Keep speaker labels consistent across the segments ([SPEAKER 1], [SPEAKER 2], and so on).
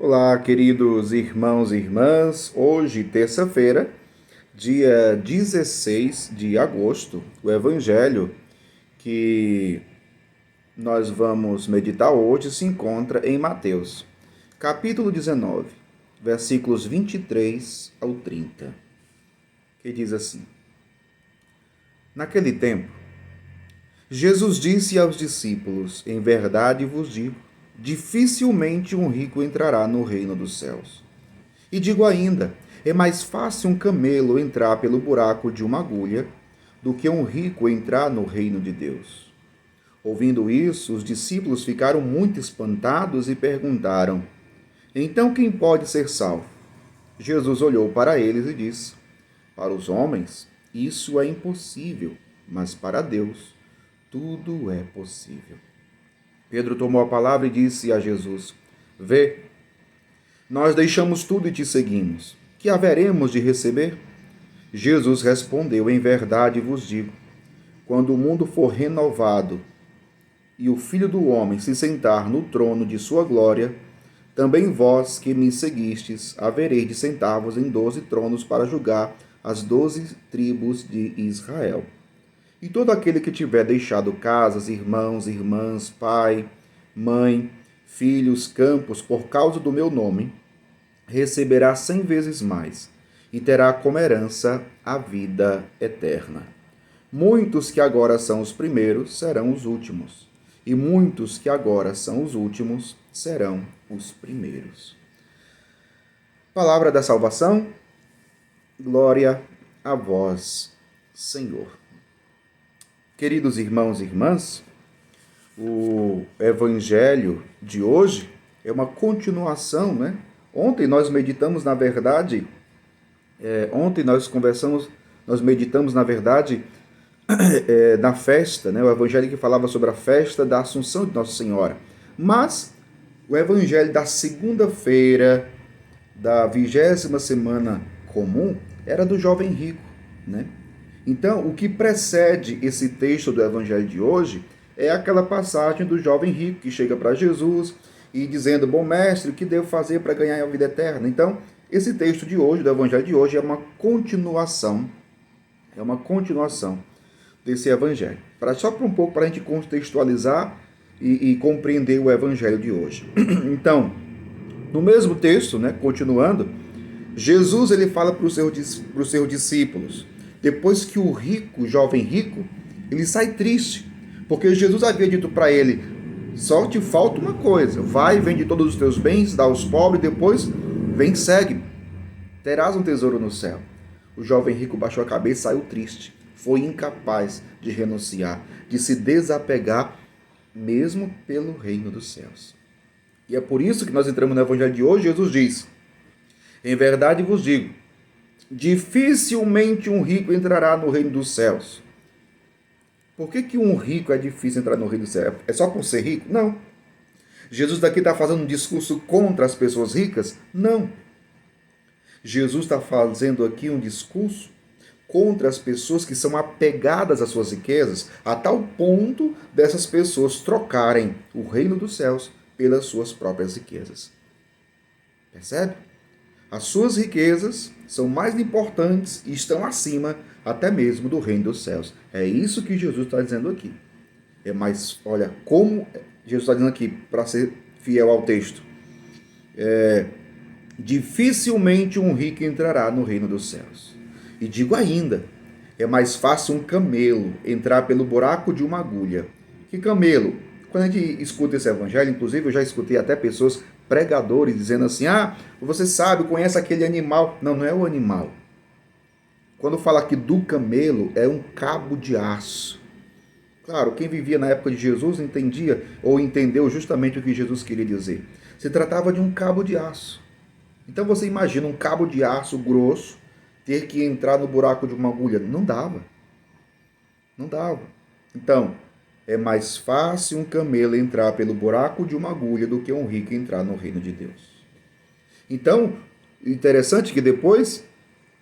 [SPEAKER 1] Olá, queridos irmãos e irmãs. Hoje, terça-feira, dia 16 de agosto, o evangelho que nós vamos meditar hoje se encontra em Mateus, capítulo 19, versículos 23 ao 30, que diz assim: Naquele tempo, Jesus disse aos discípulos: Em verdade vos digo, dificilmente um rico entrará no reino dos céus. E digo ainda, é mais fácil um camelo entrar pelo buraco de uma agulha do que um rico entrar no reino de Deus. Ouvindo isso, os discípulos ficaram muito espantados e perguntaram: Então quem pode ser salvo? Jesus olhou para eles e disse: Para os homens, isso é impossível, mas para Deus, tudo é possível. Pedro tomou a palavra e disse a Jesus: Vê, nós deixamos tudo e te seguimos. Que haveremos de receber? Jesus respondeu: Em verdade vos digo, quando o mundo for renovado e o Filho do Homem se sentar no trono de sua glória, também vós que me seguistes havereis de sentar-vos em 12 tronos para julgar as 12 tribos de Israel. E todo aquele que tiver deixado casas, irmãos, irmãs, pai, mãe, filhos, campos, por causa do meu nome, receberá 100 vezes mais e terá como herança a vida eterna. Muitos que agora são os primeiros serão os últimos, e muitos que agora são os últimos serão os primeiros. Palavra da salvação, glória a vós, Senhor. Queridos irmãos e irmãs, o evangelho de hoje é uma continuação, né? Ontem nós meditamos, na verdade, nós meditamos, na verdade, na festa, né? O evangelho que falava sobre a festa da Assunção de Nossa Senhora. Mas o evangelho da segunda-feira, da 20ª semana comum, era do jovem rico, né? Então, o que precede esse texto do evangelho de hoje é aquela passagem do jovem rico que chega para Jesus e dizendo: Bom mestre, o que devo fazer para ganhar a vida eterna? Então, esse texto de hoje, do evangelho de hoje, é uma continuação desse evangelho. Só por um pouco para a gente contextualizar e compreender o evangelho de hoje. Então, no mesmo texto, né, continuando, Jesus ele fala para os seus discípulos, depois que o rico, o jovem rico, ele sai triste, porque Jesus havia dito para ele: só te falta uma coisa, vai, vende todos os teus bens, dá aos pobres, depois vem, segue, terás um tesouro no céu. O jovem rico baixou a cabeça e saiu triste, foi incapaz de renunciar, de se desapegar, mesmo pelo reino dos céus. E é por isso que nós entramos no evangelho de hoje. Jesus diz: em verdade vos digo, dificilmente um rico entrará no reino dos céus. Por que um rico é difícil entrar no reino dos céus? É só por ser rico? Não. Jesus daqui está fazendo um discurso contra as pessoas ricas? Não. Jesus está fazendo aqui um discurso contra as pessoas que são apegadas às suas riquezas, a tal ponto dessas pessoas trocarem o reino dos céus pelas suas próprias riquezas. Percebe? As suas riquezas são mais importantes e estão acima até mesmo do reino dos céus. É isso que Jesus está dizendo aqui. Olha, como Jesus está dizendo aqui, para ser fiel ao texto. Dificilmente um rico entrará no reino dos céus. E digo ainda, é mais fácil um camelo entrar pelo buraco de uma agulha. Que camelo? Quando a gente escuta esse evangelho, inclusive eu já escutei até pessoas, pregadores, dizendo assim: você sabe, conhece aquele animal. Não, não é o animal. Quando fala aqui do camelo, é um cabo de aço. Claro, quem vivia na época de Jesus entendia ou entendeu justamente o que Jesus queria dizer. Se tratava de um cabo de aço. Então você imagina um cabo de aço grosso ter que entrar no buraco de uma agulha. Não dava. Não dava. Então, é mais fácil um camelo entrar pelo buraco de uma agulha do que um rico entrar no reino de Deus. Então, interessante que depois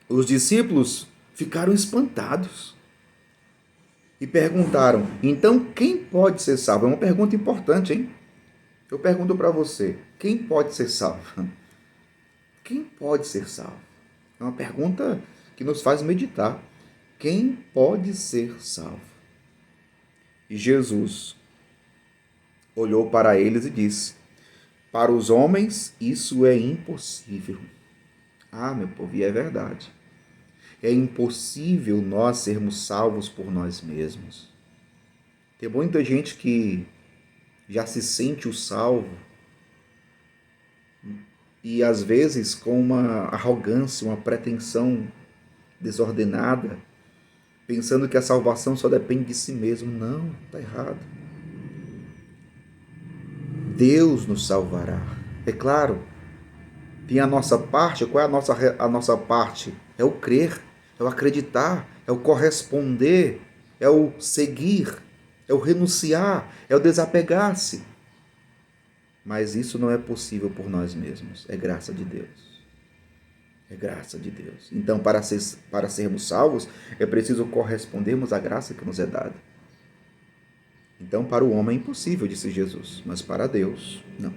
[SPEAKER 1] os discípulos ficaram espantados e perguntaram: então quem pode ser salvo? É uma pergunta importante, hein? Eu pergunto para você, quem pode ser salvo? Quem pode ser salvo? É uma pergunta que nos faz meditar. Quem pode ser salvo? E Jesus olhou para eles e disse: para os homens isso é impossível. Ah, meu povo, e é verdade. É impossível nós sermos salvos por nós mesmos. Tem muita gente que já se sente o salvo e às vezes com uma arrogância, uma pretensão desordenada, pensando que a salvação só depende de si mesmo. Não, está errado. Deus nos salvará. É claro, tem a nossa parte. Qual é a nossa parte? É o crer, é o acreditar, é o corresponder, é o seguir, é o renunciar, é o desapegar-se. Mas isso não é possível por nós mesmos. É graça de Deus. É graça de Deus. Então, para sermos salvos, é preciso correspondermos à graça que nos é dada. Então, para o homem é impossível, disse Jesus, mas para Deus, não.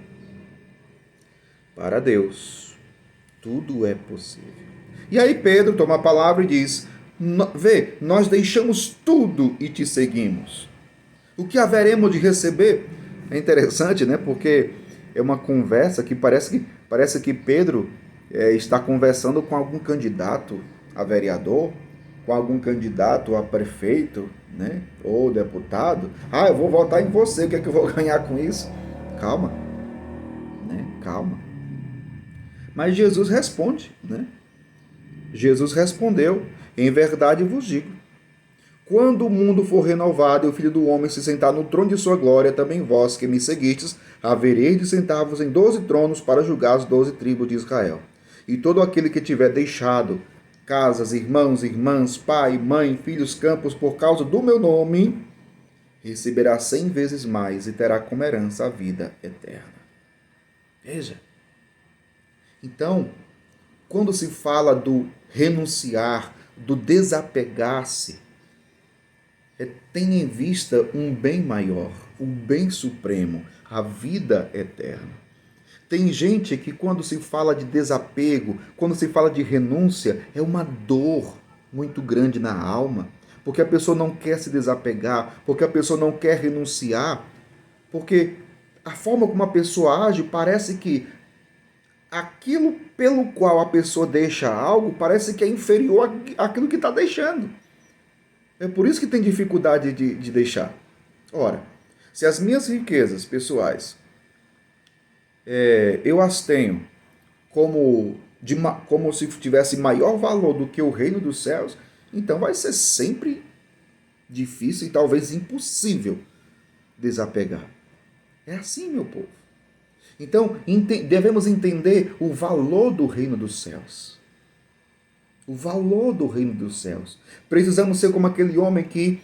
[SPEAKER 1] Para Deus, tudo é possível. E aí Pedro toma a palavra e diz: vê, nós deixamos tudo e te seguimos. O que haveremos de receber? É interessante, né? Porque é uma conversa que parece que Pedro está conversando com algum candidato a vereador, com algum candidato a prefeito, né? Ou deputado. Ah, eu vou votar em você, o que é que eu vou ganhar com isso? Calma, né? Calma. Mas Jesus responde, né? Jesus respondeu: em verdade vos digo, quando o mundo for renovado e o Filho do Homem se sentar no trono de sua glória, também vós que me seguistes, havereis de sentar-vos em 12 tronos para julgar as 12 tribos de Israel. E todo aquele que tiver deixado casas, irmãos, irmãs, pai, mãe, filhos, campos, por causa do meu nome, receberá 100 vezes mais e terá como herança a vida eterna. Veja. Então, quando se fala do renunciar, do desapegar-se, tem em vista um bem maior, o bem supremo, a vida eterna. Tem gente que quando se fala de desapego, quando se fala de renúncia, é uma dor muito grande na alma, porque a pessoa não quer se desapegar, porque a pessoa não quer renunciar, porque a forma como a pessoa age parece que aquilo pelo qual a pessoa deixa algo parece que é inferior àquilo que está deixando. É por isso que tem dificuldade de deixar. Ora, se as minhas riquezas pessoais eu as tenho como se tivesse maior valor do que o reino dos céus, então vai ser sempre difícil e talvez impossível desapegar. É assim, meu povo. Então, devemos entender o valor do reino dos céus. O valor do reino dos céus. Precisamos ser como aquele homem que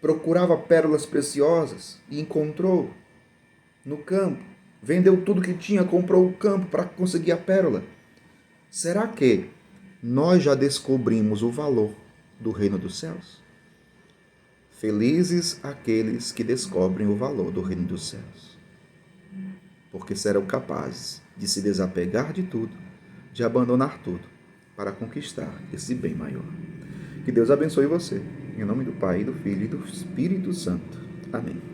[SPEAKER 1] procurava pérolas preciosas e encontrou no campo. Vendeu tudo que tinha, comprou o campo para conseguir a pérola. Será que nós já descobrimos o valor do reino dos céus? Felizes aqueles que descobrem o valor do reino dos céus, porque serão capazes de se desapegar de tudo, de abandonar tudo, para conquistar esse bem maior. Que Deus abençoe você. Em nome do Pai, do Filho e do Espírito Santo. Amém.